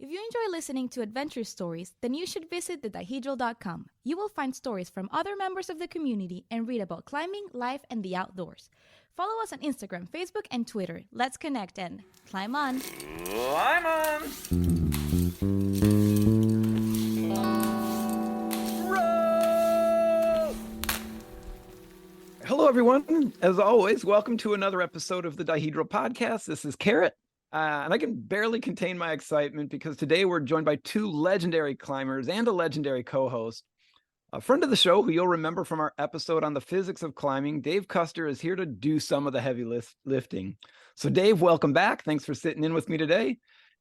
If you enjoy listening to adventure stories, then you should visit thedihedral.com. You will find stories from other members of the community and read about climbing, life, and the outdoors. Follow us on Instagram, Facebook, and Twitter. Let's connect and climb on! Climb on! Roll! Hello, everyone. As always, welcome to another episode of the Dihedral Podcast. This is Carrot. And I can barely contain my excitement because today we're joined by two legendary climbers and a legendary co-host. A friend of the show who you'll remember from our episode on the physics of climbing, Dave Custer, is here to do some of the heavy lifting. So Dave, welcome back. Thanks for sitting in with me today.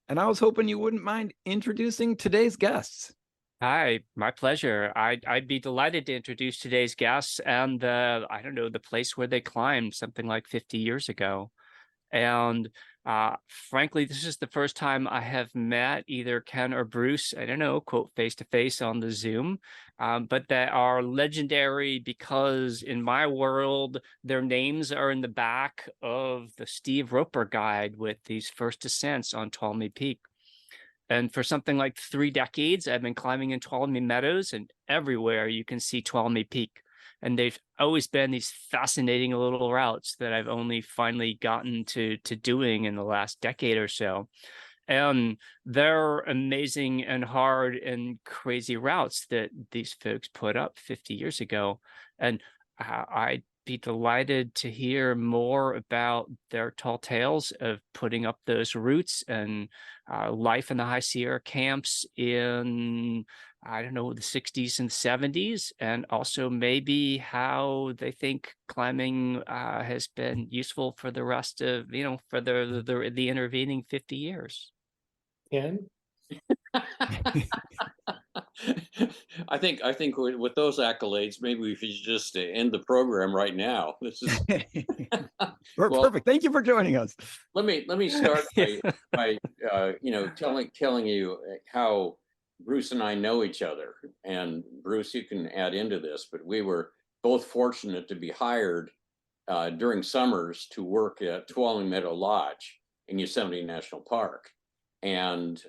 And I was hoping you wouldn't mind introducing today's guests. Hi, my pleasure. I'd be delighted to introduce today's guests and the place where they climbed something like 50 years ago. And frankly, this is the first time I have met either Ken or Bruce, quote, face to face on the Zoom, but they are legendary because in my world, their names are in the back of the Steve Roper guide with these first ascents on Tuolumne Peak. And for something like 3 decades, I've been climbing in Tuolumne Meadows, and everywhere you can see Tuolumne Peak. And they've always been these fascinating little routes that I've only finally gotten to doing in the last decade or so. And they're amazing and hard and crazy routes that these folks put up 50 years ago. And I'd be delighted to hear more about their tall tales of putting up those routes and life in the High Sierra camps in the 60s and 70s, and also maybe how they think climbing has been useful for the rest of, for the intervening 50 years. Ken? I think with those accolades, maybe we should just end the program right now. This is Perfect. Thank you for joining us. Let me start by telling you how Bruce and I know each other. And Bruce, you can add into this, but we were both fortunate to be hired during summers to work at Tuolumne Meadow Lodge in Yosemite National Park. And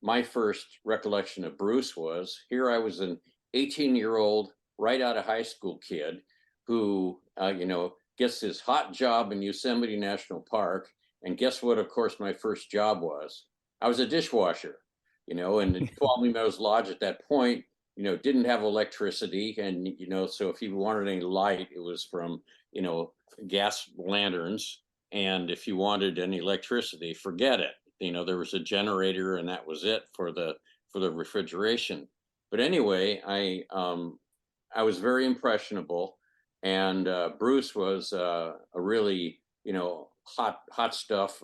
my first recollection of Bruce was here I was an 18-year-old, right out of high school kid who, gets his hot job in Yosemite National Park. And guess what, of course, my first job was? I was a dishwasher. And the Tuolumne Meadows Lodge at that point, didn't have electricity. And, so if you wanted any light, it was from, gas lanterns. And if you wanted any electricity, forget it. There was a generator and that was it for the refrigeration. But anyway, I was very impressionable. And Bruce was a really, hot stuff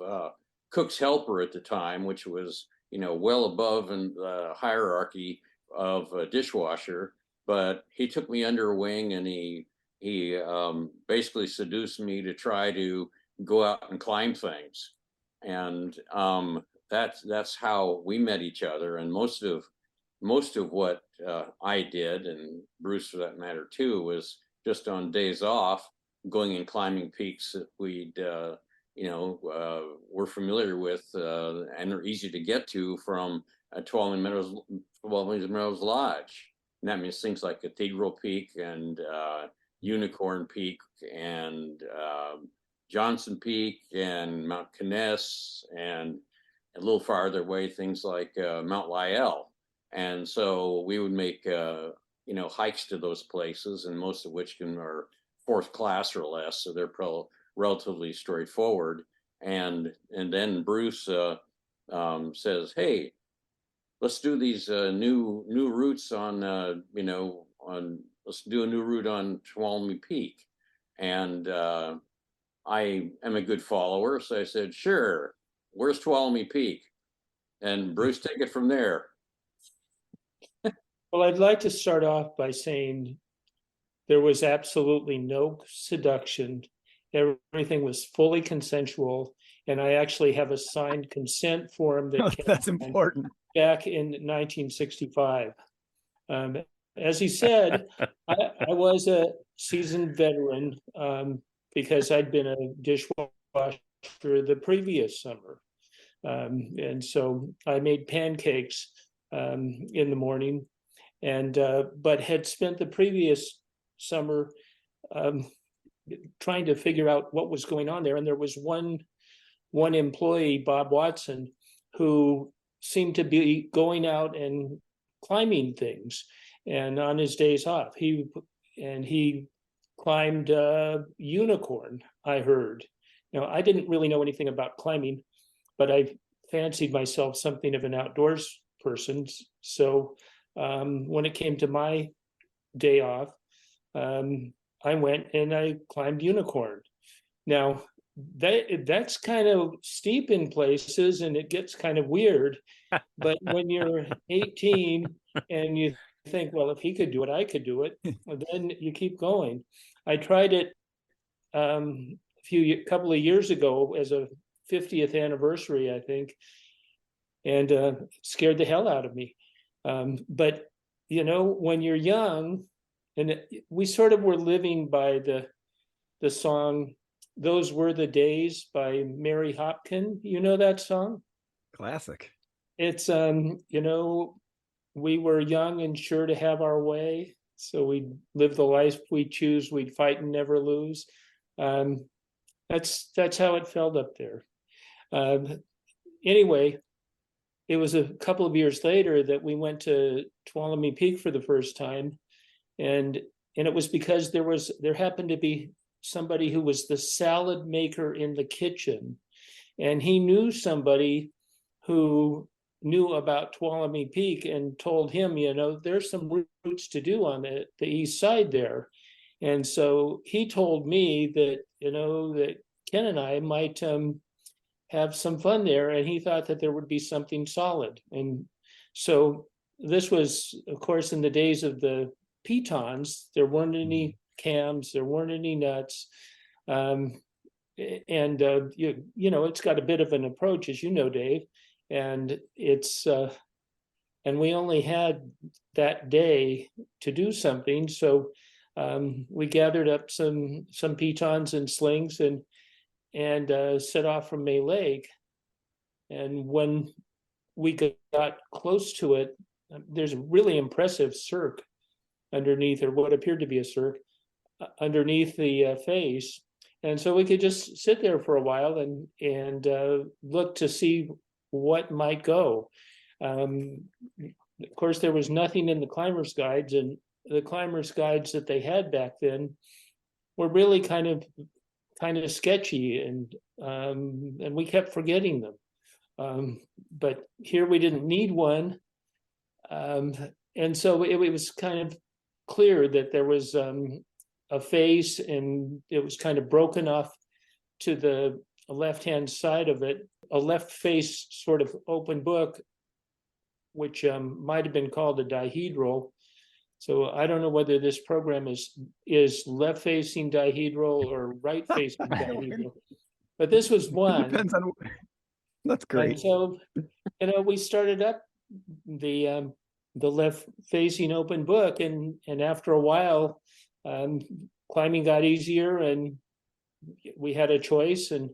cook's helper at the time, which was, well above in the hierarchy of a dishwasher. But he took me under a wing and he basically seduced me to try to go out and climb things. And that's how we met each other. And most of what I did, and Bruce for that matter too, was just on days off going and climbing peaks that we'd we're familiar with and are easy to get to from Tuolumne Meadows Lodge. And that means things like Cathedral Peak and Unicorn Peak and Johnson Peak and Mount Kinnison, and a little farther away things like Mount Lyell. And so we would make hikes to those places, and most of which are 4th class or less, so they're relatively straightforward. And then Bruce says, "Hey, let's do these new routes on let's do a new route on Tuolumne Peak." And I am a good follower, so I said, "Sure. Where's Tuolumne Peak?" And Bruce, take it from there. Well, I'd like to start off by saying there was absolutely no seduction. Everything was fully consensual, and I actually have a signed consent form that that's important. Back in 1965. As he said, I was a seasoned veteran because I'd been a dishwasher the previous summer. And so I made pancakes in the morning, and but had spent the previous summer trying to figure out what was going on there. And there was one employee, Bob Watson, who seemed to be going out and climbing things, and on his days off, he climbed unicorn, I heard. Now, I didn't really know anything about climbing, but I fancied myself something of an outdoors person. So when it came to my day off, I went and I climbed unicorn. Now, that's kind of steep in places and it gets kind of weird. But when you're 18 and you think, well, if he could do it, I could do it, then you keep going. I tried it couple of years ago as a 50th anniversary, I think, and scared the hell out of me. But you know, when you're young, and we sort of were living by the song "Those Were the Days" by Mary Hopkin. You know that song? Classic. It's you know, we were young and sure to have our way, so we'd live the life we choose, we'd fight and never lose. That's how it felt up there. Anyway, it was a couple of years later that we went to Tuolumne Peak for the first time, and it was because there happened to be somebody who was the salad maker in the kitchen, and he knew somebody who knew about Tuolumne Peak and told him, you know, there's some routes to do on the east side there. And so he told me that, you know, that Ken and I might have some fun there, and he thought that there would be something solid. And so this was, of course, in the days of the pitons. There weren't any cams, there weren't any nuts. You know, it's got a bit of an approach, as you know, Dave, and it's and we only had that day to do something. So we gathered up some pitons and slings and set off from May Lake. And when we got close to it, there's a really impressive cirque underneath, or what appeared to be a cirque underneath the face. And so we could just sit there for a while and look to see what might go. Of course, there was nothing in the climber's guides, and the climber's guides that they had back then were really kind of sketchy, and we kept forgetting them. But here we didn't need one, and so it was kind of clear that there was a face, and it was kind of broken off to the left-hand side of it, a left face sort of open book, which might have been called a dihedral. So I don't know whether this program is left-facing dihedral or right-facing dihedral, but this was one. Depends on. That's great. And so, you know, we started up the left-facing open book, and after a while, climbing got easier, and we had a choice, and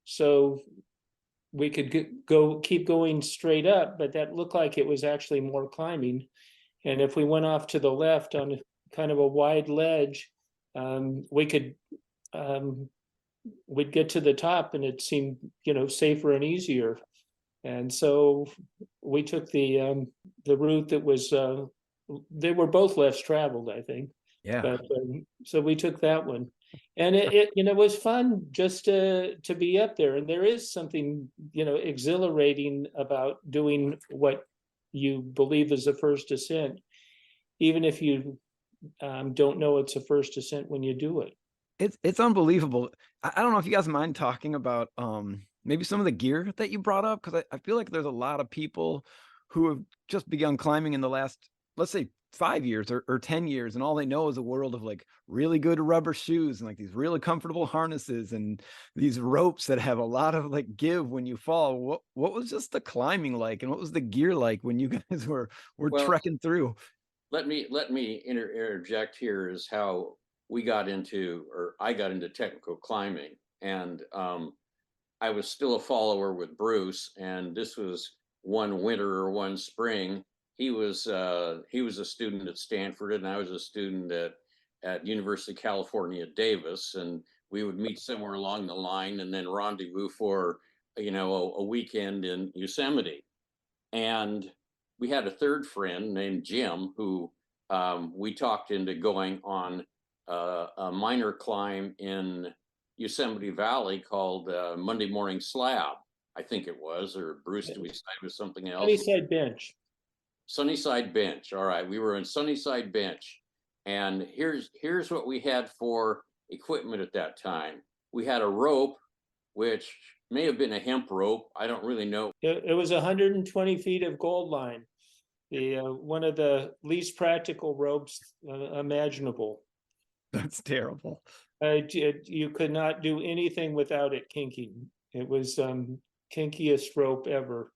so we could keep going straight up, but that looked like it was actually more climbing. And if we went off to the left on kind of a wide ledge, we could we'd get to the top, and it seemed, you know, safer and easier. And so we took the route that was they were both less traveled, I think. Yeah. But so we took that one, and it you know, was fun just to be up there. And there is something, you know, exhilarating about doing what you believe is a first ascent, even if you don't know it's a first ascent when you do it. It's unbelievable. I don't know if you guys mind talking about maybe some of the gear that you brought up, because I feel like there's a lot of people who have just begun climbing in the last, let's say, 5 years or 10 years, and all they know is a world of like really good rubber shoes and like these really comfortable harnesses and these ropes that have a lot of like give when you fall. What was just the climbing like, and what was the gear like when you guys were trekking through? Let me interject here is how we got into, or I got into technical climbing. And I was still a follower with Bruce, and this was one winter or one spring. He was a student at Stanford, and I was a student at University of California at Davis, and we would meet somewhere along the line and then rendezvous for a weekend in Yosemite. And we had a third friend named Jim who we talked into going on a minor climb in Yosemite Valley called Monday Morning Slab, I think it was, or Bruce, do we decide it was something else? Sunnyside Bench. Sunnyside Bench. All right, we were in Sunnyside Bench, and here's what we had for equipment at that time. We had a rope, which may have been a hemp rope. I don't really know. It was 120 feet of gold line, the one of the least practical ropes imaginable. That's terrible. You could not do anything without it kinking. It was kinkiest rope ever.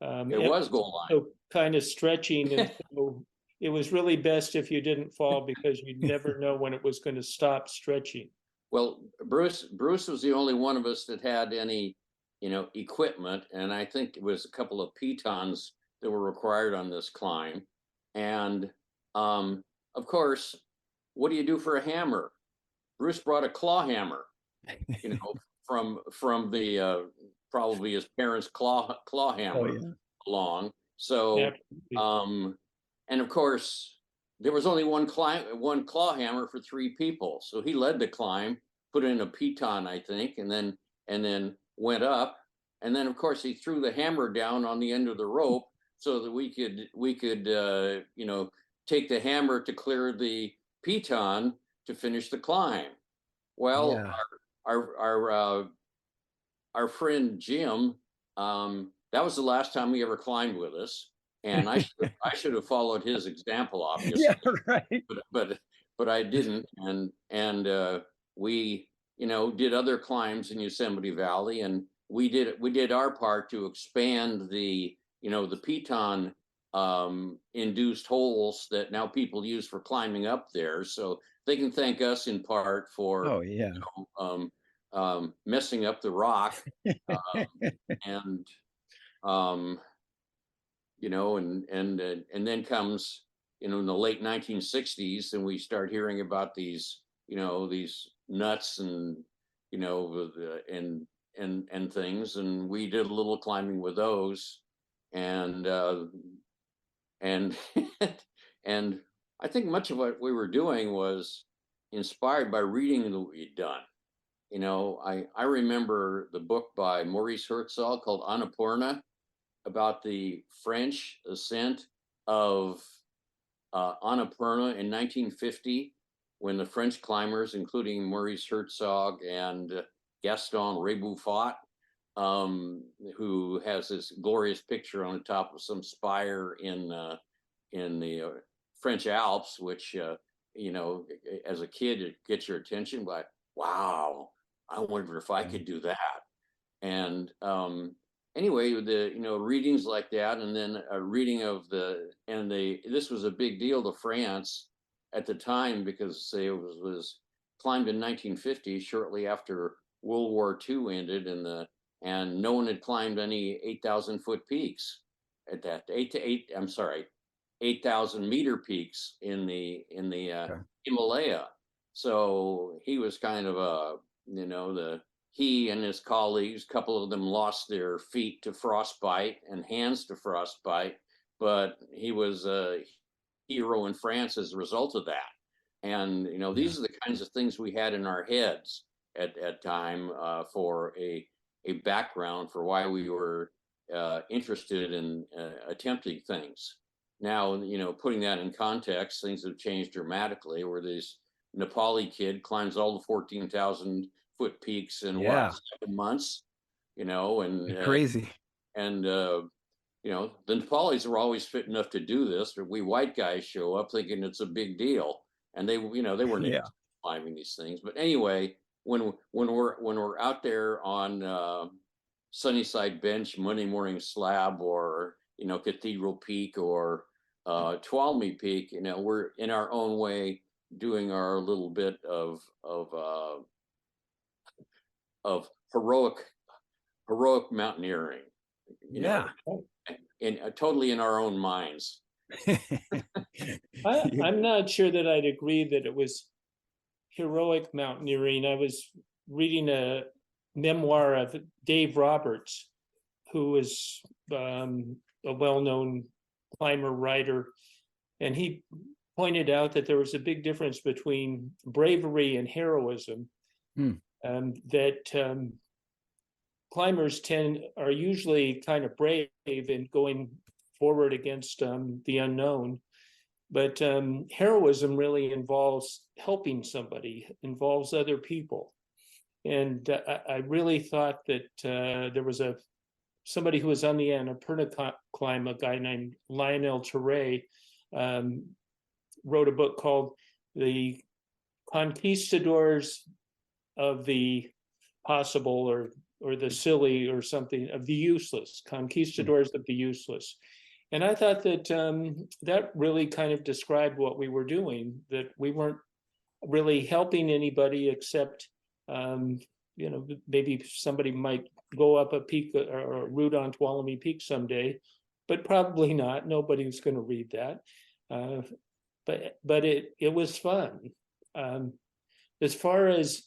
It was gold line. So kind of stretching, and so it was really best if you didn't fall because you'd never know when it was going to stop stretching. Well, Bruce was the only one of us that had any, equipment, and I think it was a couple of pitons that were required on this climb. And of course, what do you do for a hammer? Bruce brought a claw hammer, from the probably his parents' claw hammer along. So, and of course, there was only one claw hammer for 3 people. So he led the climb, put in a piton, I think, and then went up. And then, of course, he threw the hammer down on the end of the rope so that we could take the hammer to clear the piton to finish the climb. Well, our friend Jim, that was the last time he ever climbed with us. And I should have followed his example, obviously. Yeah, right. But I didn't, and we did other climbs in Yosemite Valley, and we did our part to expand the piton induced holes that now people use for climbing up there. So they can thank us in part for messing up the rock, and then comes in the late 1960s, and we start hearing about these nuts and and things, and we did a little climbing with those, and and I think much of what we were doing was inspired by reading that we'd done. I remember the book by Maurice Herzog called Annapurna, about the French ascent of Annapurna in 1950, when the French climbers, including Maurice Herzog and Gaston Rébuffat, who has this glorious picture on the top of some spire in the French Alps, which as a kid it gets your attention. But wow, I wonder if I could do that. And anyway, the readings like that, and then a reading of this was a big deal to France at the time, because it was climbed in 1950, shortly after World War II ended, and no one had climbed any 8,000 foot peaks at that 8,000 meter peaks in the Himalaya. So he was kind of he and his colleagues, a couple of them lost their feet to frostbite and hands to frostbite, but he was a hero in France as a result of that. And these are the kinds of things we had in our heads at time for a background for why we were interested in attempting things. Now, putting that in context, things have changed dramatically, where this Nepali kid climbs all the 14,000 foot peaks in 7 months, and crazy. And the Nepalis are always fit enough to do this, but we white guys show up thinking it's a big deal, and they weren't climbing these things. But anyway, when we're out there on Sunnyside Bench, Monday Morning Slab, or Cathedral Peak, or Tuolumne Peak, we're in our own way doing our little bit of heroic heroic mountaineering, you know, totally in our own minds. I'm not sure that I'd agree that it was heroic mountaineering. I was reading a memoir of Dave Roberts, who is a well-known climber writer, and he pointed out that there was a big difference between bravery and heroism. That climbers are usually kind of brave in going forward against the unknown, but heroism really involves helping somebody, involves other people. And I really thought that there was somebody who was on the Annapurna climb, a guy named Lionel Terray, wrote a book called The Conquistadors of the Possible, or the Silly, or something, of the Useless, Conquistadors of the Useless. And I thought that that really kind of described what we were doing, that we weren't really helping anybody except, you know, maybe somebody might go up a peak or a route on Tuolumne Peak someday, but probably not. Nobody's going to read that. But it was fun. As far as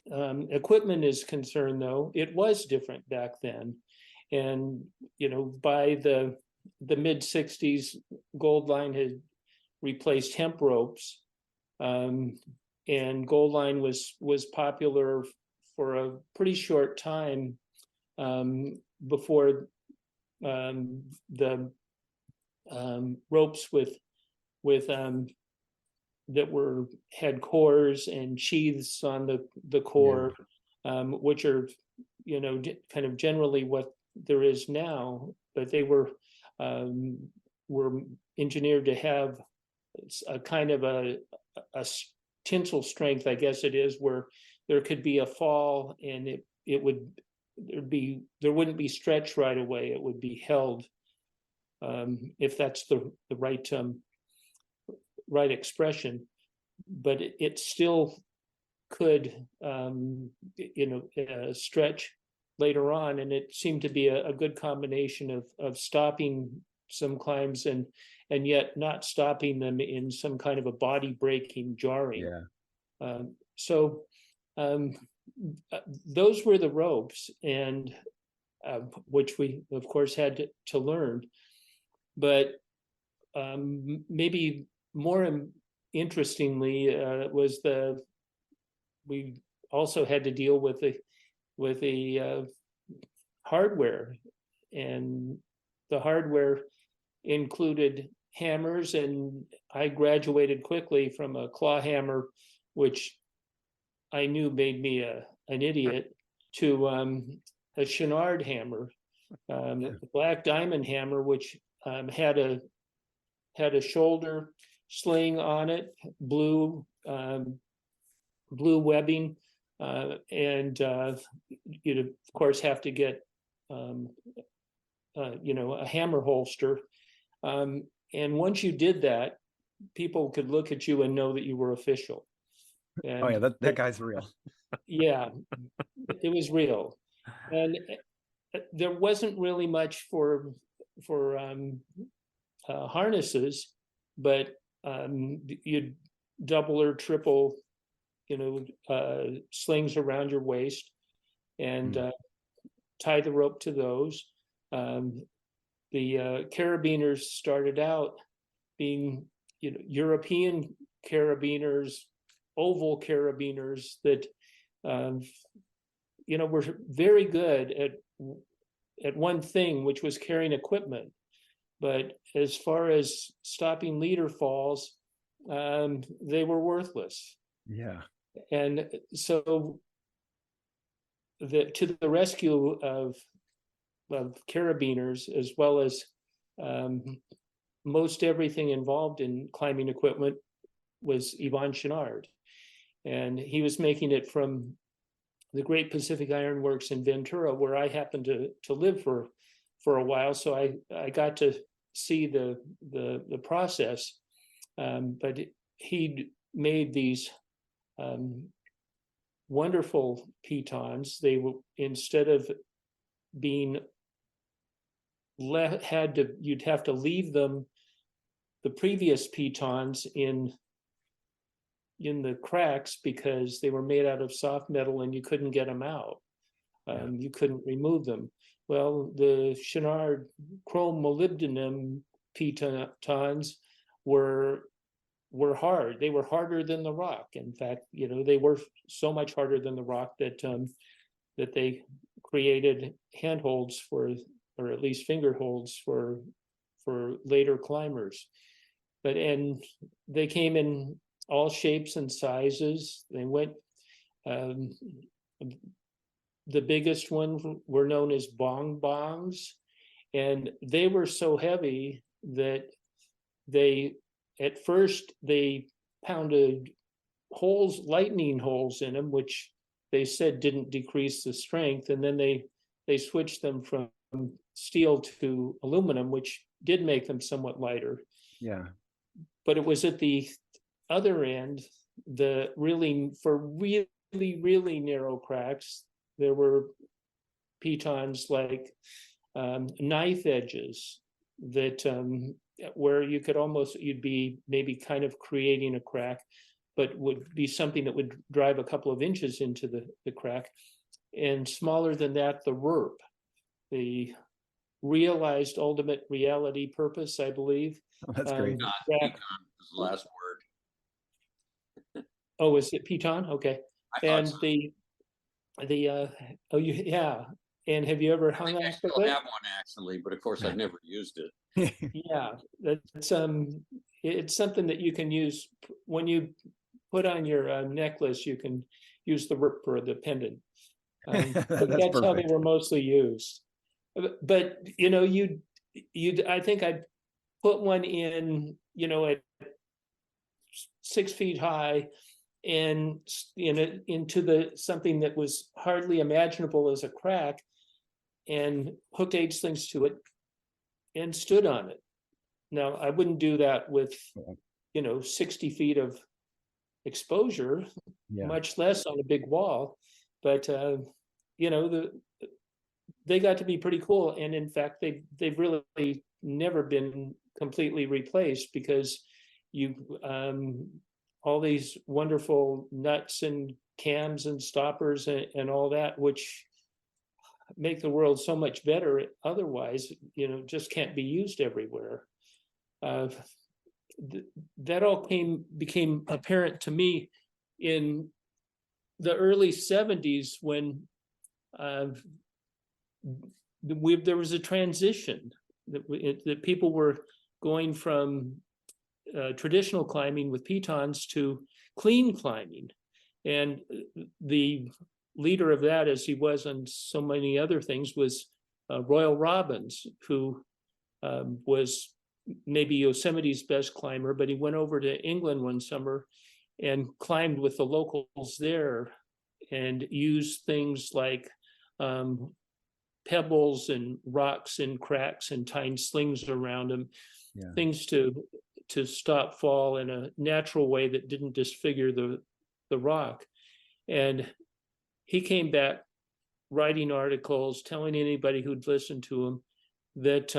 equipment is concerned, though, it was different back then. And, you know, by the mid 60s, Gold Line had replaced hemp ropes. And Gold Line was popular for a pretty short time before the ropes with that had cores and sheaths on the core, which are, you know, kind of generally what there is now, but they were engineered to have a kind of a tensile strength, I guess it is, where there could be a fall and there wouldn't be stretch right away. It would be held, if that's the right expression, but it still could, you know, stretch later on. And it seemed to be a good combination of stopping some climbs and yet not stopping them in some kind of a body breaking jarring. So those were the ropes, and which we of course had to learn. But maybe more interestingly was we also had to deal with the hardware, and the hardware included hammers, and I graduated quickly from a claw hammer, which I knew made me an idiot, to a Chenard hammer, a black diamond hammer, which had a shoulder sling on it, blue webbing, and you'd of course have to get you know, a hammer holster, and once you did that, people could look at you and know that you were official. And that guy's real. Yeah, it was real. And there wasn't really much for harnesses, but you'd double or triple, you know, slings around your waist, and tie the rope to those. The carabiners started out being, you know, European carabiners, oval carabiners that, you know, were very good at one thing, which was carrying equipment. But as far as stopping leader falls, they were worthless. Yeah. And so to the rescue of carabiners, as well as most everything involved in climbing equipment, was Yvon Chenard. And he was making it from the Great Pacific Iron Works in Ventura, where I happened to live for a while. So I got to see the process. But he made these wonderful pitons. They were, instead of being you'd have to leave them, the previous pitons in the cracks, because they were made out of soft metal and you couldn't get them out. You couldn't remove them. Well, the Chenard chrome molybdenum pitons were hard. They were harder than the rock. In fact, they were so much harder than the rock that that they created handholds for, or at least finger holds for later climbers. And they came in all shapes and sizes. They went, the biggest ones were known as bongs, and they were so heavy that at first they pounded lightning holes in them, which they said didn't decrease the strength. And then they switched them from steel to aluminum, which did make them somewhat lighter. Yeah. But it was at the other end, for really narrow cracks, there were pitons like knife edges that where you'd be maybe kind of creating a crack, but would be something that would drive a couple of inches into the crack. And smaller than that, the RURP, the realized ultimate reality purpose, I believe. Oh, that's great. Piton was the last word. Oh, is it piton? Okay. And so. Yeah. And have you ever hung on? I still have one actually, but of course I've never used it. Yeah, that's it's something that you can use when you put on your necklace. You can use the RIP for the pendant. That's how they were mostly used. But I think I put one in, at 6 feet high, and into something that was hardly imaginable as a crack, and hooked 8 slings to it and stood on it. Now, I wouldn't do that with 60 feet of exposure, much less on a big wall. But they got to be pretty cool. And in fact, they've really never been completely replaced, because all these wonderful nuts and cams and stoppers and all that, which make the world so much better otherwise, just can't be used everywhere. That all became apparent to me in the early 70s, when there was a transition that people were going from traditional climbing with pitons to clean climbing. And the leader of that, as he was on so many other things, was Royal Robbins, who was maybe Yosemite's best climber, but he went over to England one summer and climbed with the locals there, and used things like pebbles and rocks and cracks and tying slings around them, things to stop fall in a natural way that didn't disfigure the rock. And he came back writing articles, telling anybody who'd listen to him that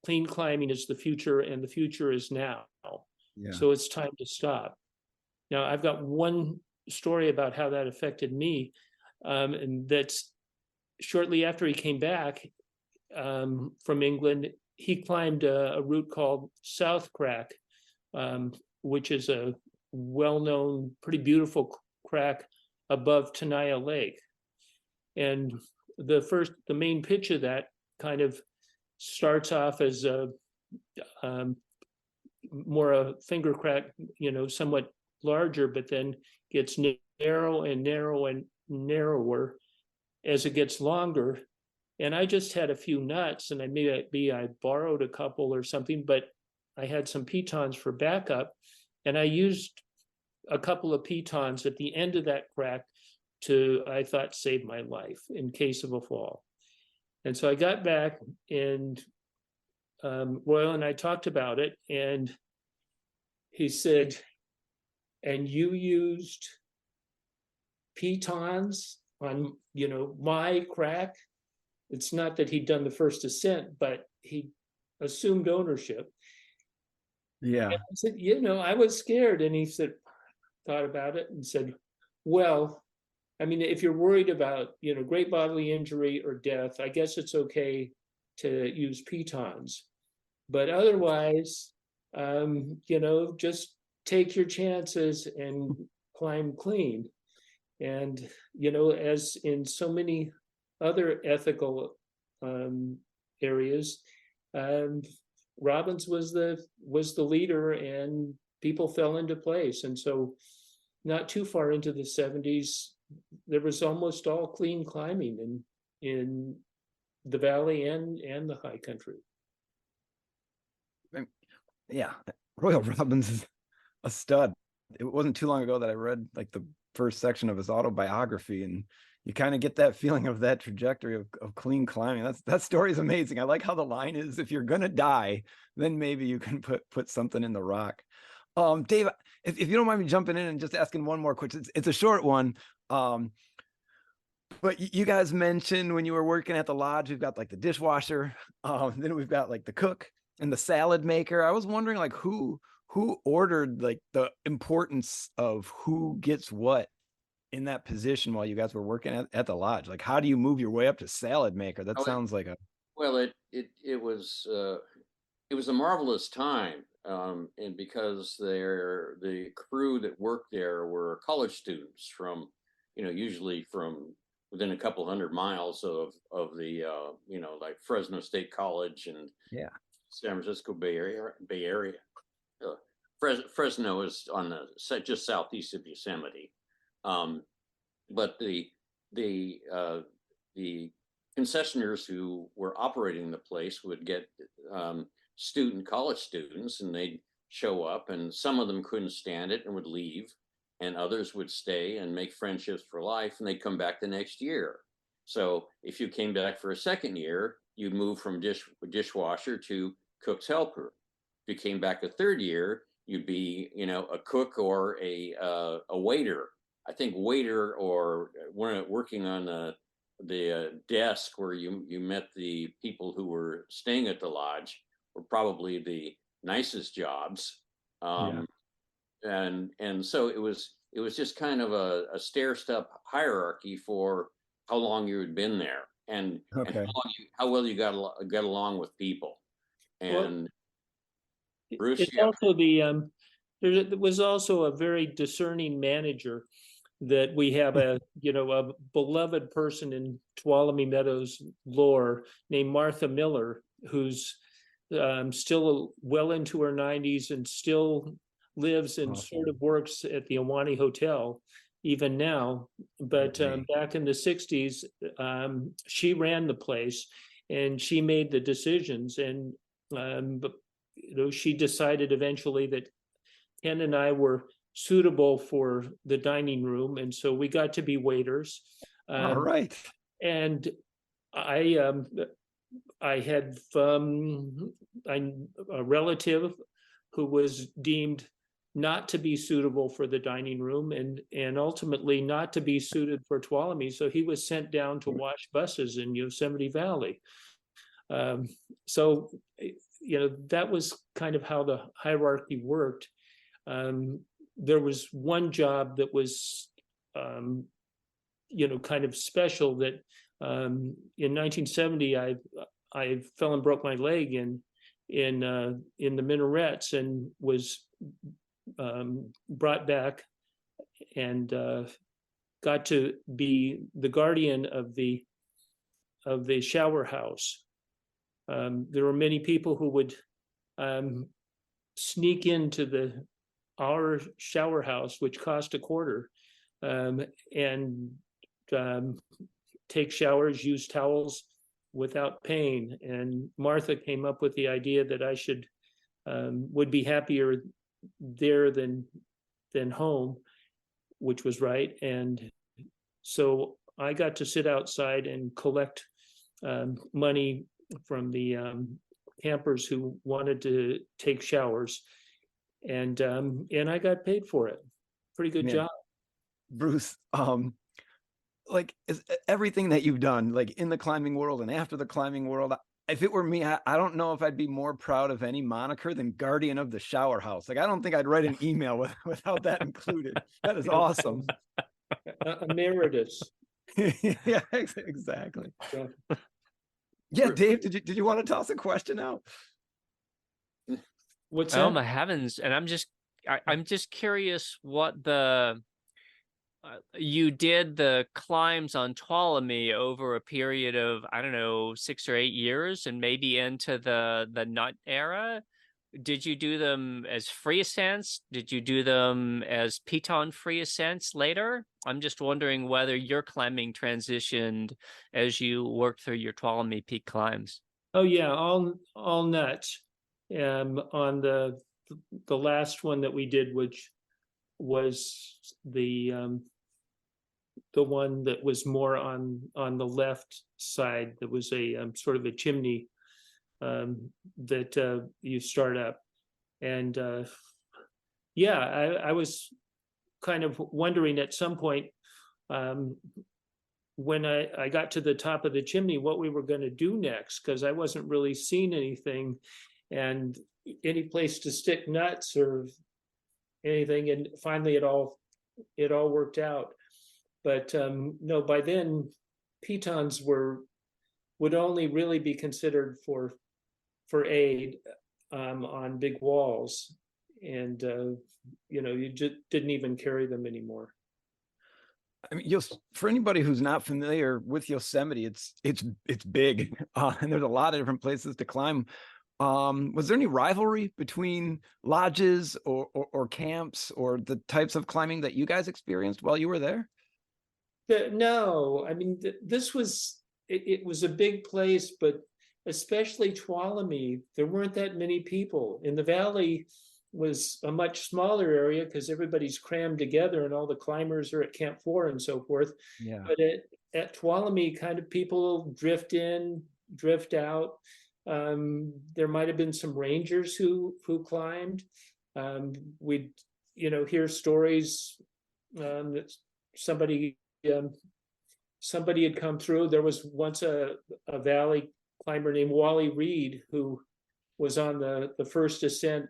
clean climbing is the future, and the future is now. So it's time to stop. Now, I've got one story about how that affected me, and that's shortly after he came back from England. He climbed a route called South Crack, which is a well-known, pretty beautiful crack above Tenaya Lake. And the main pitch of that kind of starts off as more a finger crack, somewhat larger, but then gets narrow and narrow and narrower as it gets longer. And I just had a few nuts, and I borrowed a couple or something, but I had some pitons for backup, and I used a couple of pitons at the end of that crack to, I thought, save my life in case of a fall. And so I got back, and Royal and I talked about it, and he said, "And you used pitons on, my crack?" it's not that he'd done the first ascent, but he assumed ownership. Yeah. And I said, I was scared. And he said, thought about it and said, well, I mean, if you're worried about, great bodily injury or death, I guess it's okay to use pitons. But otherwise, just take your chances and climb clean. And, as in so many other ethical areas, Robbins was the leader, and people fell into place. And so not too far into the 70s, there was almost all clean climbing in the valley and the high country. Yeah, Royal Robbins is a stud. It wasn't too long ago that I read like the first section of his autobiography, and you kind of get that feeling of that trajectory of clean climbing. That story is amazing. I like how the line is, if you're gonna die, then maybe you can put something in the rock. Dave, if you don't mind me jumping in and just asking one more question, it's a short one. But you guys mentioned when you were working at the lodge, we've got like the dishwasher, then we've got like the cook and the salad maker. I was wondering like who ordered like the importance of who gets what in that position while you guys were working at the lodge. Like, how do you move your way up to salad maker? That sounds like a... Well, it was a marvelous time, and because the crew that worked there were college students from, usually from within a couple 100 miles of the like Fresno State College and San Francisco Bay Area. Fresno is on the just southeast of Yosemite, but the concessionaires who were operating the place would get college students, and they'd show up, and some of them couldn't stand it and would leave, and others would stay and make friendships for life, and they'd come back the next year. So if you came back for a second year, you'd move from dishwasher to cook's helper. If you came back a third year, you'd be, a cook or a waiter. I think waiter or working on the desk where you met the people who were staying at the lodge were probably the nicest jobs. And so it was just kind of a stair-step hierarchy for how long you had been there, and how well you got along with people. And Bruce, it's also there was also a very discerning manager that we have a beloved person in Tuolumne Meadows lore named Martha Miller, who's still well into her 90s and still lives and sort of works at the Ahwahnee Hotel even now. But back in the 60s, she ran the place and she made the decisions. And she decided eventually that Ken and I were suitable for the dining room, and so we got to be waiters. All right. And I had a relative who was deemed not to be suitable for the dining room, and ultimately not to be suited for Tuolumne. So he was sent down to wash buses in Yosemite Valley. So that was kind of how the hierarchy worked. There was one job that was, kind of special, that in 1970, I fell and broke my leg in the minarets, and was brought back and got to be the guardian of the shower house. There were many people who would sneak into our shower house, which cost $0.25, and take showers, use towels without paying. And Martha came up with the idea that I would be happier there than home, which was right. And so I got to sit outside and collect money from the campers who wanted to take showers, and I got paid for it. Pretty good job. Bruce, like everything that you've done, like in the climbing world and after the climbing world. If it were me, I don't know if I'd be more proud of any moniker than Guardian of the Shower House. Like, I don't think I'd write an email without that included. That is awesome. Emeritus. Yeah, exactly. Yeah. Yeah, Dave, did you want to toss a question out? What's Oh that? my heavens! And I'm just curious what you did the climbs on Tuolumne over a period of, I don't know, 6 or 8 years, and maybe into the nut era. Did you do them as free ascents? Did you do them as piton free ascents later? I'm just wondering whether your climbing transitioned as you worked through your Tuolumne Peak climbs. Oh yeah, all nuts. On the last one that we did, which was the one that was more on the left side, that was a sort of a chimney that you start up. And yeah, I was kind of wondering at some point when I got to the top of the chimney what we were going to do next, because I wasn't really seeing anything and any place to stick nuts or anything. And finally it all worked out. But no, by then pitons would only really be considered for aid on big walls, and you just didn't even carry them anymore. I mean, for anybody who's not familiar with Yosemite, it's big, and there's a lot of different places to climb. Was there any rivalry between lodges or camps or the types of climbing that you guys experienced while you were there? No, I mean, this was it was a big place, but especially Tuolumne, there weren't that many people. In the valley was a much smaller area because everybody's crammed together and all the climbers are at Camp 4 and so forth. Yeah. But at Tuolumne, kind of people drift in, drift out. There might have been some rangers who climbed. We'd hear stories that somebody had come through. There was once a valley climber named Wally Reed who was on the first ascent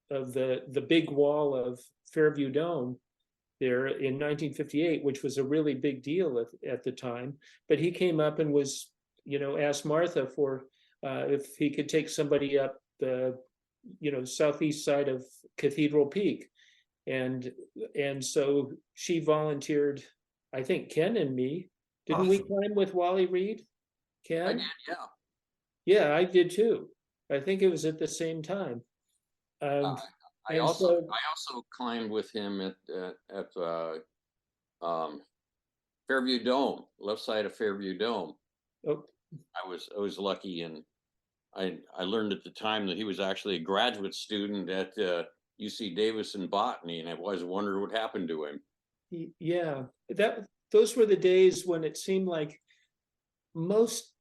of the big wall of Fairview Dome there in 1958, which was a really big deal at the time. But he came up and was, asked Martha for if he could take somebody up the, southeast side of Cathedral Peak. And so she volunteered, I think, Ken and me. Didn't we climb with Wally Reed? Ken? I did, yeah. Yeah, I did too. I think it was at the same time. I also climbed with him at Fairview Dome, left side of Fairview Dome. Oh. I was lucky, and I learned at the time that he was actually a graduate student at UC Davis in botany, and I always wondered what happened to him. Yeah, those were the days when it seemed like most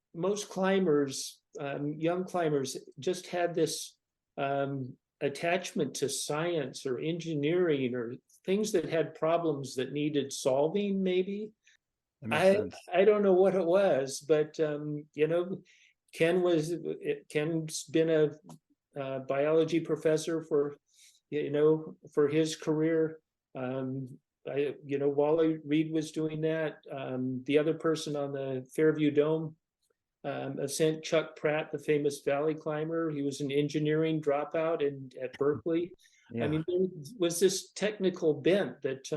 climbers, young climbers, just had this attachment to science or engineering or things that had problems that needed solving. Maybe I don't know what it was, but Ken's been a biology professor for his career. Wally Reed was doing that. The other person on the Fairview Dome ascent, Chuck Pratt, the famous valley climber, he was an engineering dropout at Berkeley. Yeah. I mean, there was this technical bent that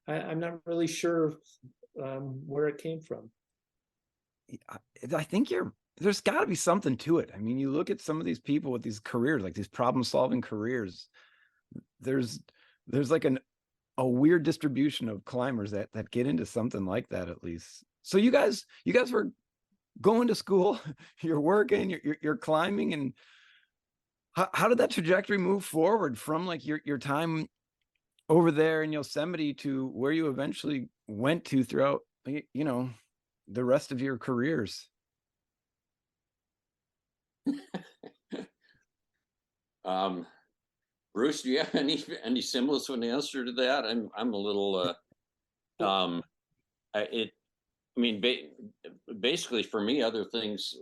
I'm not really sure where it came from. I think there's got to be something to it. I mean, you look at some of these people with these careers, like these problem-solving careers. There's like a weird distribution of climbers that get into something like that, at least. So you guys were going to school, you're working, you're climbing, and how did that trajectory move forward from like your time over there in Yosemite to where you eventually went to throughout, the rest of your careers? Bruce, do you have any semblance of an answer to that? I'm a little I mean, basically for me, other things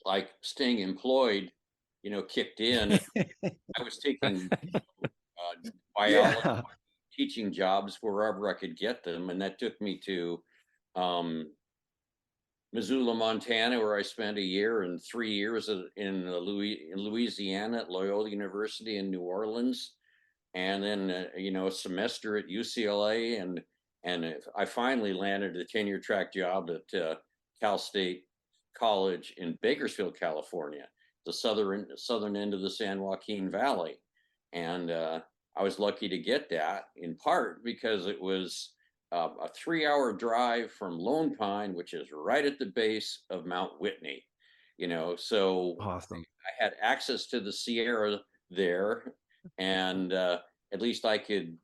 like staying employed, kicked in. I was taking biology Yeah. teaching jobs wherever I could get them, and that took me to um, Missoula, Montana, where I spent a year and 3 years in Louisiana at Loyola University in New Orleans, and then a semester at UCLA, and I finally landed a tenure track job at Cal State College in Bakersfield, California, the southern end of the San Joaquin Valley, and I was lucky to get that in part because it was a 3-hour drive from Lone Pine, which is right at the base of Mount Whitney. So Awesome. I had access to the Sierra there, and at least I could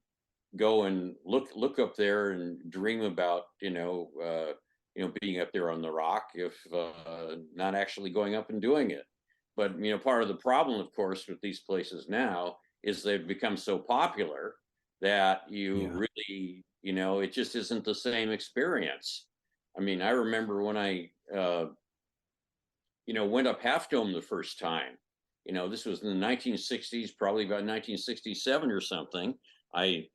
go and look up there and dream about being up there on the rock, if not actually going up and doing it. But part of the problem, of course, with these places now is they've become so popular that you really, it just isn't the same experience. I mean, I remember when I went up Half Dome the first time. This was in the 1960s, probably about 1967 or something. I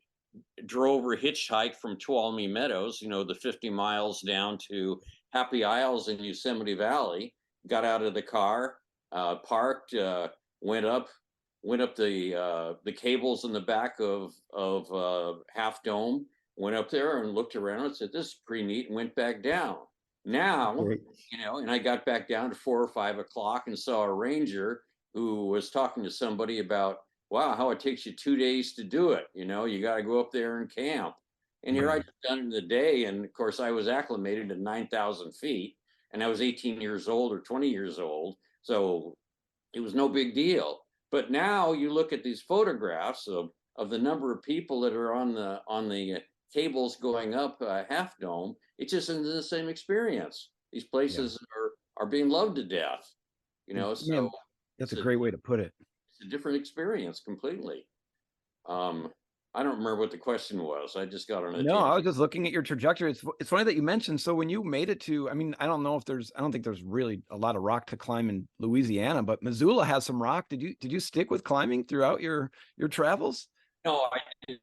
drove or hitchhiked from Tuolumne Meadows, the 50 miles down to Happy Isles in Yosemite Valley, got out of the car, parked, went up the cables in the back of Half Dome, went up there and looked around and said, this is pretty neat, and went back down. Now, Great. and I got back down to 4 or 5 o'clock and saw a ranger who was talking to somebody about, wow, how it takes you 2 days to do it. You got to go up there and camp. And here I just done it in a day. And of course, I was acclimated to 9,000 feet, and I was 18 years old or 20 years old. So it was no big deal. But now you look at these photographs of the number of people that are on the cables going up Half Dome. It just isn't the same experience. These places are being loved to death. So Man, that's a great way to put it. it's a different experience completely. I don't remember what the question was. I just got on a No, I was tangent. just looking at your trajectory. It's funny that you mentioned. So when you made it to, I mean, I don't think there's really a lot of rock to climb in Louisiana, but Missoula has some rock. Did you stick with climbing throughout your travels? No, I did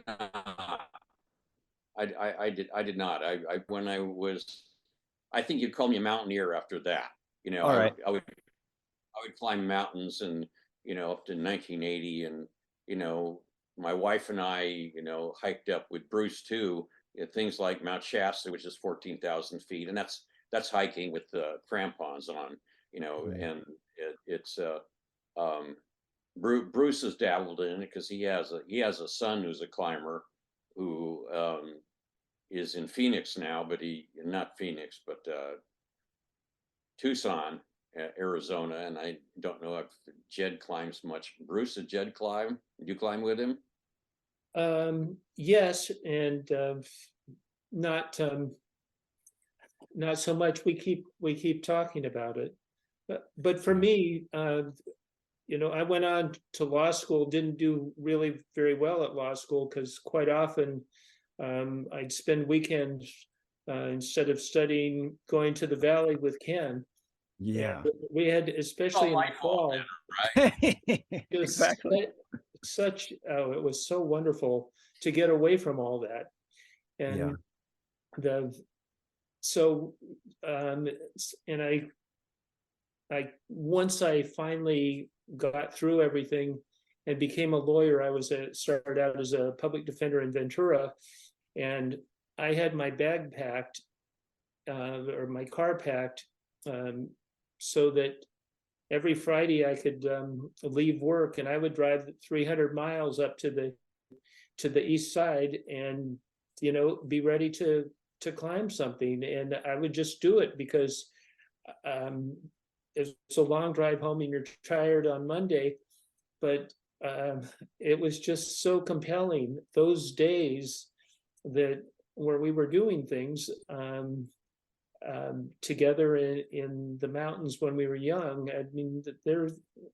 not. I did not. When I was, I think you'd call me a mountaineer after that. All right. I would climb mountains and up to 1980, and my wife and I hiked up with Bruce too, things like Mount Shasta, which is 14,000 feet, and that's hiking with crampons on, Right. and it's Bruce has dabbled in it because he has a son who's a climber who is in Phoenix now, but not Phoenix, but Tucson, Arizona, and I don't know if Jed climbs much. Bruce, did Jed climb? Did you climb with him? Yes, and not not so much. We keep talking about it, but for me, I went on to law school. Didn't do really very well at law school because quite often I'd spend weekends instead of studying, going to the valley with Ken. Yeah. And we had, especially in the fall, Exactly. it was so wonderful to get away from all that. And and I once I finally got through everything and became a lawyer, started out as a public defender in Ventura, and I had my bag packed or my car packed so that every Friday I could leave work and I would drive 300 miles up to the east side and be ready to climb something, and I would just do it because it's a long drive home and you're tired on Monday, but it was just so compelling those days where we were doing things together in the mountains when we were young. I mean,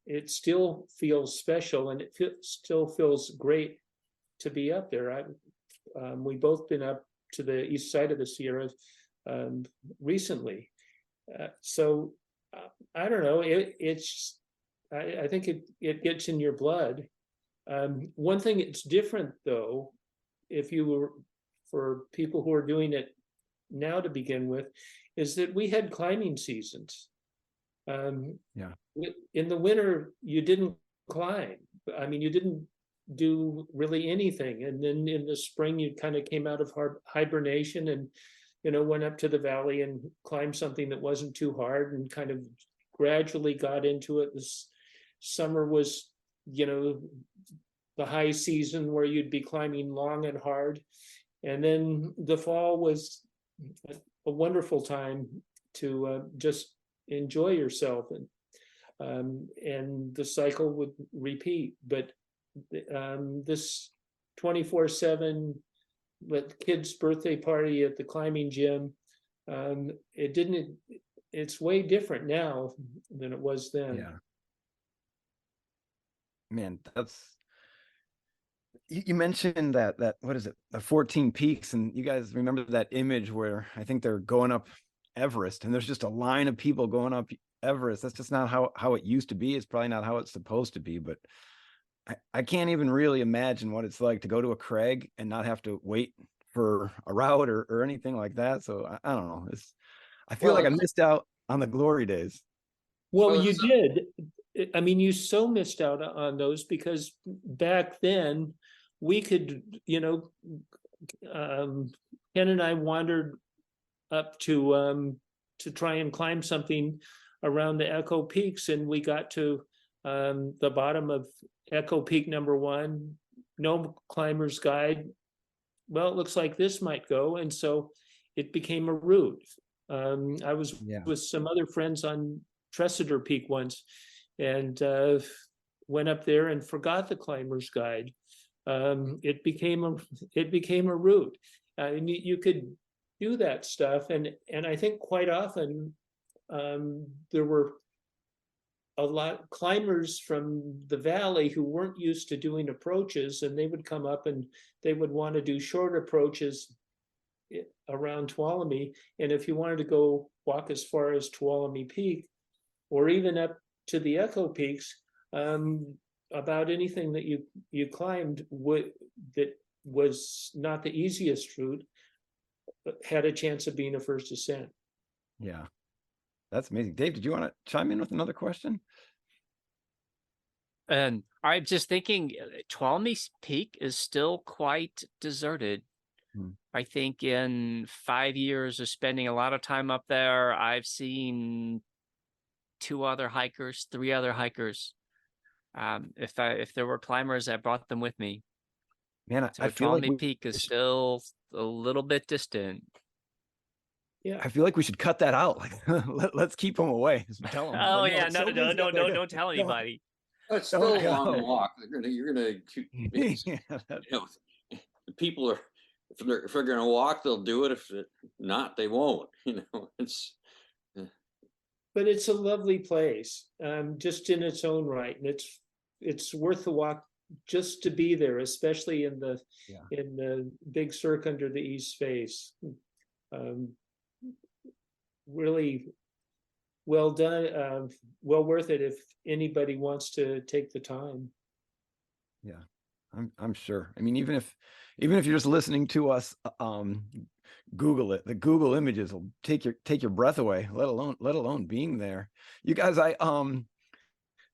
it still feels special, and still feels great to be up there. We both been up to the east side of the Sierra recently. So I don't know. I think it gets in your blood. One thing that's different, though, if you were for people who are doing it now to begin with, is that we had climbing seasons. Yeah. In the winter, you didn't climb. I mean, you didn't do really anything. And then in the spring, you kind of came out of hibernation and, went up to the valley and climbed something that wasn't too hard and kind of gradually got into it. This summer was, the high season where you'd be climbing long and hard. And then the fall was a wonderful time to just enjoy yourself, and the cycle would repeat. But this 24/7 kids' birthday party at the climbing gym, it's way different now than it was then. Yeah. Man, you mentioned that what is it, the 14 peaks, and you guys remember that image where I think they're going up Everest and there's just a line of people going up Everest. That's just not how it used to be. It's probably not how it's supposed to be, but I can't even really imagine what it's like to go to a crag and not have to wait for a route or anything like that. So I don't know. I feel like I missed out on the glory days. Well, you did. I mean, you so missed out on those because back then we could, Ken and I wandered up to try and climb something around the Echo Peaks, and we got to the bottom of Echo Peak #1, no climber's guide. Well, it looks like this might go, and so it became a route. I was with some other friends on Tresidder Peak once, and went up there and forgot the climber's guide. It became a route, and you could do that stuff, and I think quite often there were a lot of climbers from the valley who weren't used to doing approaches, and they would come up and they would want to do short approaches around Tuolumne. And if you wanted to go walk as far as Tuolumne Peak, or even up to the Echo Peaks, about anything that you climbed that was not the easiest route had a chance of being a first ascent. Yeah, that's amazing. Dave, did you want to chime in with another question? And I'm just thinking, Tuolumne Peak is still quite deserted. I think in 5 years of spending a lot of time up there, I've seen 2 other hikers, 3 other hikers. If there were climbers, I brought them with me. Man, so I feel like Tuolumne Peak is still a little bit distant. Yeah, I feel like we should cut that out. Like, let's keep them away. Tell them. Oh like, yeah, no, don't tell No. anybody. It's still a long walk. You're gonna Yeah. the people are, if they're gonna walk, they'll do it. If not, they won't. It's. but it's a lovely place, just in its own right, and it's worth the walk just to be there, especially in the big cirque under the east face. Really well done, well worth it if anybody wants to take the time. Yeah, I'm sure. I mean, even if you're just listening to us, Google it. The Google images will take your breath away, let alone being there. You guys,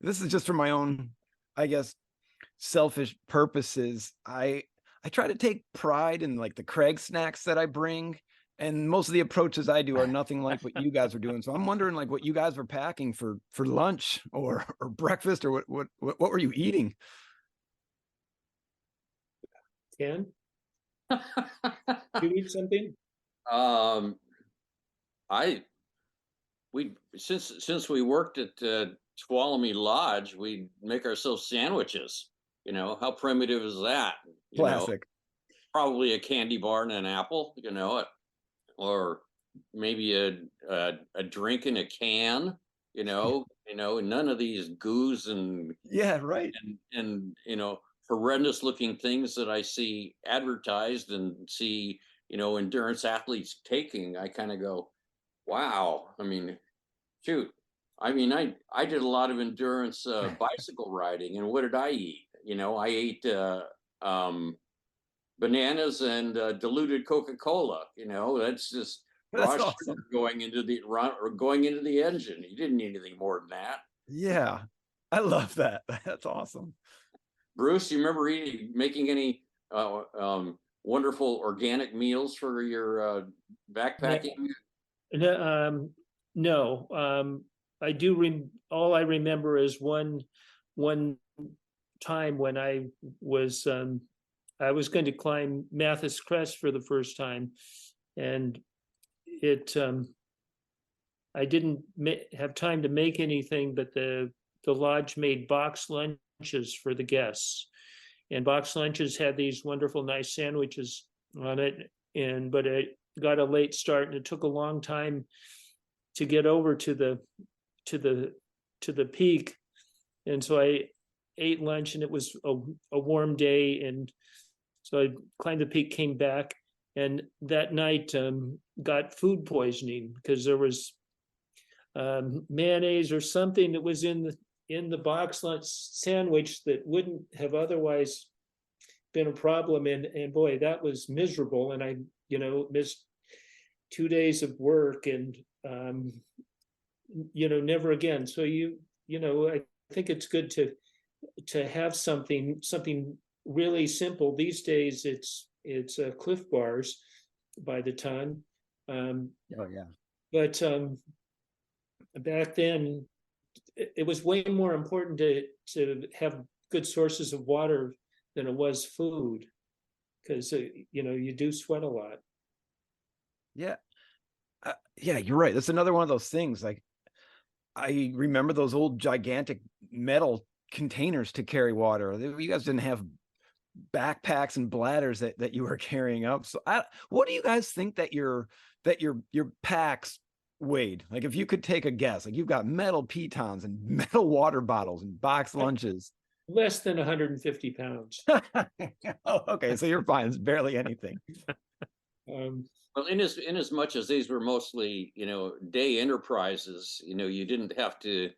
this is just for my own, I guess, selfish purposes. I try to take pride in like the crag snacks that I bring. And most of the approaches I do are nothing like what you guys are doing. So I'm wondering like what you guys were packing for lunch or breakfast, or what were you eating? Ken, you eat something? Since we worked at Tuolumne Lodge, we make ourselves sandwiches. How primitive is that? Classic. Probably a candy bar and an apple. Or maybe a drink in a can, none of these goos and yeah, right. and horrendous looking things that I see advertised and see, endurance athletes taking, I kind of go, wow. I mean, shoot. I mean, I did a lot of endurance bicycle riding, and what did I eat? I ate bananas and diluted Coca-Cola. That's just That's raw awesome. sugar going into the engine. You didn't need anything more than that. Yeah, I love that. That's awesome. Bruce, you remember making any wonderful organic meals for your backpacking? No, I do. All I remember is one time when I was going to climb Mathis Crest for the first time, and I didn't have time to make anything, but the lodge made box lunches for the guests, and box lunches had these wonderful, nice sandwiches on it. But I got a late start, and it took a long time to get over to the peak, and so I ate lunch, and it was a warm day, and so I climbed the peak, came back, and that night got food poisoning because there was mayonnaise or something that was in the box lunch sandwich that wouldn't have otherwise been a problem, and boy, that was miserable, and I missed 2 days of work, and never again. So I think it's good to have something really simple. These days it's Cliff Bars by the ton. Oh yeah. But back then it was way more important to have good sources of water than it was food, because you do sweat a lot. Yeah. Yeah, you're right. That's another one of those things. Like, I remember those old gigantic metal containers to carry water. You guys didn't have backpacks and bladders that you were carrying up. So what do you guys think that your packs weighed? Like, if you could take a guess, like, you've got metal pitons and metal water bottles and box lunches. Less than 150 pounds. Oh, okay. So you're fine. It's barely anything. Well, in as much as these were mostly, day enterprises, you didn't have to,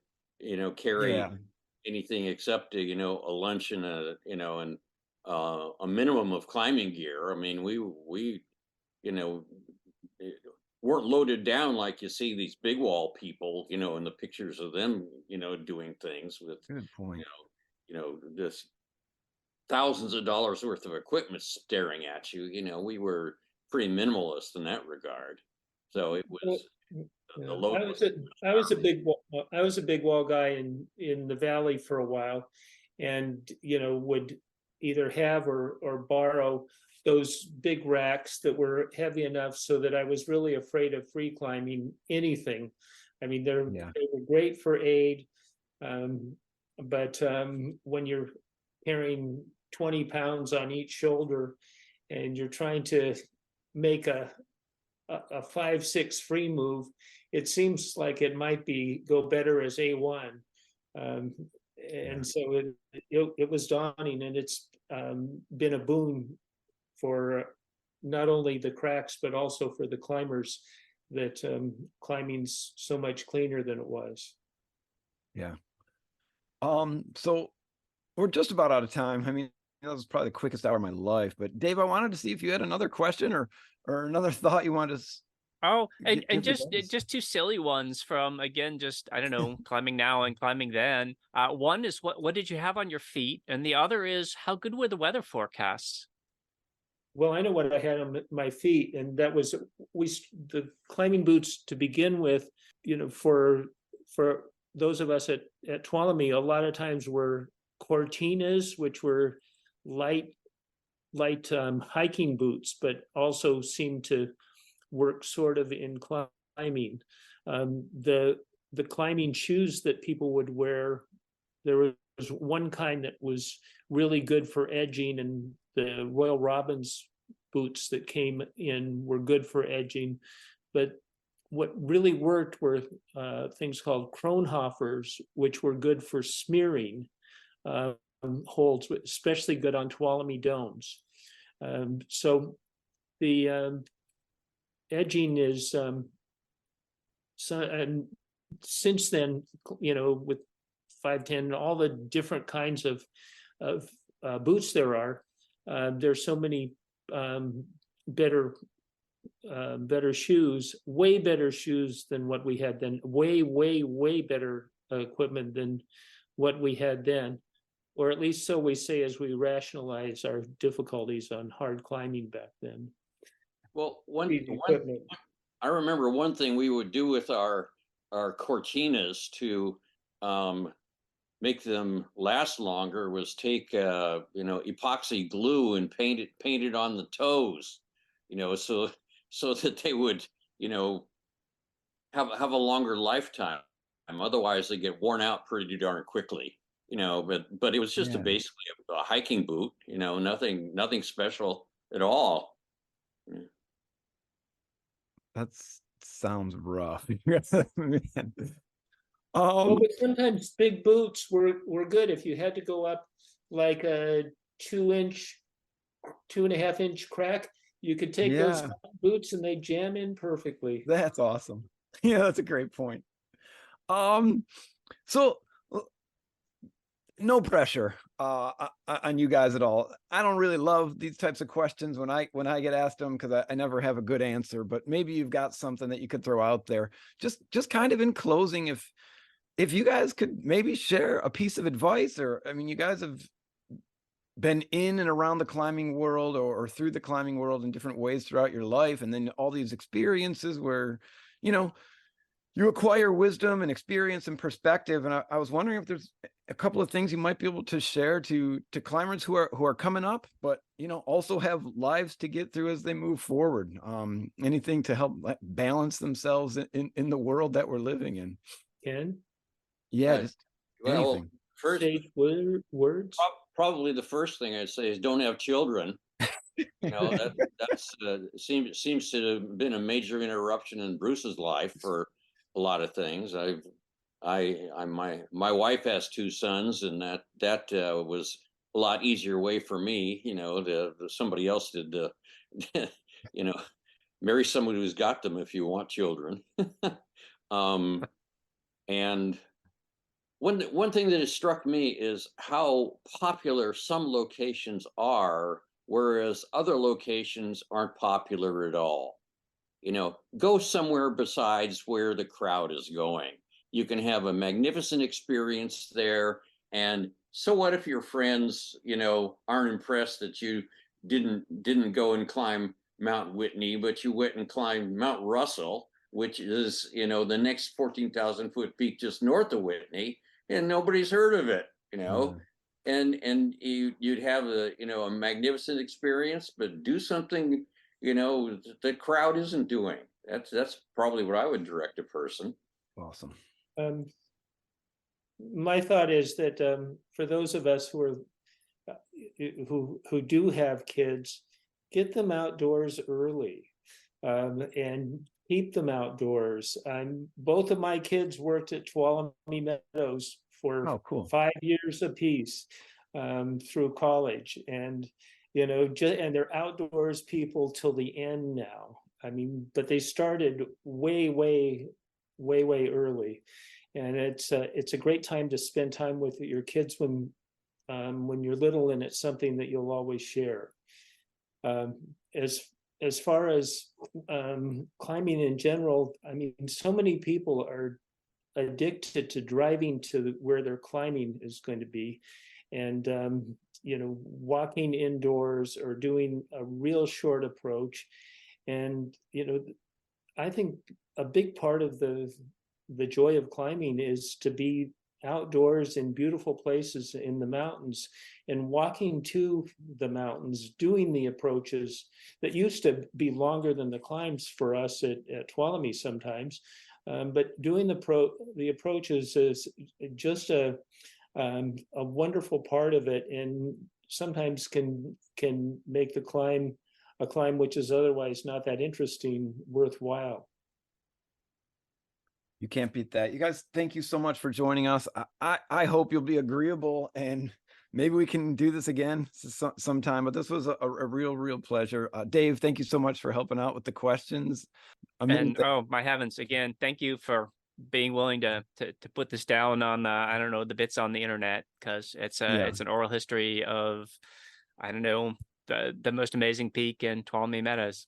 carry anything except a lunch and a minimum of climbing gear. I mean, we weren't loaded down like you see these big wall people, in the pictures of them, doing things with, Good point. this thousands of dollars worth of equipment staring at you. We were pretty minimalist in that regard. So it was the load. I was a big wall guy in the valley for a while, and would either have or borrow those big racks that were heavy enough so that I was really afraid of free climbing anything. I mean, they were great for aid, but when you're carrying 20 pounds on each shoulder and you're trying to make a 5-6 free move, it seems like it might go better as A1. And so it was daunting, and it's been a boon for not only the cracks, but also for the climbers, that climbing's so much cleaner than it was. Yeah. So we're just about out of time. I mean, that was probably the quickest hour of my life. But Dave, I wanted to see if you had another question or another thought you wanted to. Oh, and just two silly ones from, again, just, I don't know, climbing now and climbing then. One is what did you have on your feet? And the other is, how good were the weather forecasts? Well, I know what I had on my feet, and that was the climbing boots to begin with. For those of us at Tuolumne, a lot of times were Cortinas, which were light hiking boots, but also seemed to work sort of in climbing. The climbing shoes that people would wear, there was one kind that was really good for edging, and the Royal Robbins boots that came in were good for edging. But what really worked were things called Kronhoffers, which were good for smearing. holds, especially good on Tuolumne domes. So the edging is and since then, with 510, all the different kinds of boots there are, there's so many better shoes, way better shoes than what we had then, way better equipment than what we had then, or at least so we say as we rationalize our difficulties on hard climbing back then. Well, I remember one thing we would do with our cortinas to make them last longer was take epoxy glue and paint it on the toes, so that they would have a longer lifetime. Otherwise, they get worn out pretty darn quickly. But it was just basically a hiking boot. Nothing special at all. That sounds rough. Man. Well, but sometimes big boots were good if you had to go up like a 2.5 inch crack. You could take those boots and they jam in perfectly. That's awesome. Yeah, that's a great point. So no pressure on you guys at all. I don't really love these types of questions when I get asked them, because I never have a good answer, but maybe you've got something that you could throw out there. Just kind of in closing, if you guys could maybe share a piece of advice, or, I mean, you guys have been in and around the climbing world or through the climbing world in different ways throughout your life. And then all these experiences where, you acquire wisdom and experience and perspective. And I was wondering if there's a couple of things you might be able to share to climbers who are coming up, but, also have lives to get through as they move forward. Anything to help balance themselves in the world that we're living in. Ken? Yeah, just anything. First, words. Probably the first thing I'd say is don't have children. That's seems to have been a major interruption in Bruce's life for a lot of things. My wife has 2 sons, and that was a lot easier way for me, somebody else did, marry someone who's got them if you want children. And one thing that has struck me is how popular some locations are, whereas other locations aren't popular at all. Go somewhere besides where the crowd is going. You can have a magnificent experience there. And so what if your friends, aren't impressed that you didn't go and climb Mount Whitney, but you went and climbed Mount Russell, which is, the next 14,000 foot peak just north of Whitney, and nobody's heard of it, and you'd have a magnificent experience, but do something the crowd isn't doing. That's probably what I would direct a person. Awesome. My thought is that for those of us who do have kids, get them outdoors early, and keep them outdoors. Both of my kids worked at Tuolumne Meadows for 5 years apiece through college, and and they're outdoors people till the end now. But they started way early, and it's a great time to spend time with your kids when you're little, and it's something that you'll always share. As far as climbing in general, so many people are addicted to driving to where their climbing is going to be, and walking indoors or doing a real short approach. And I think a big part of the joy of climbing is to be outdoors in beautiful places in the mountains, and walking to the mountains, doing the approaches that used to be longer than the climbs for us at Tuolumne sometimes. But doing the approaches is just a wonderful part of it, and sometimes can make the climb, a climb which is otherwise not that interesting, worthwhile. You can't beat that. You guys, thank you so much for joining us. I hope you'll be agreeable and maybe we can do this again sometime, but this was a real pleasure. Dave, thank you so much for helping out with the questions. And oh my heavens, again, thank you for being willing to put this down on I don't know, the bits on the internet, because it's an oral history of, I don't know, the most amazing peak in Tuolumne Meadows.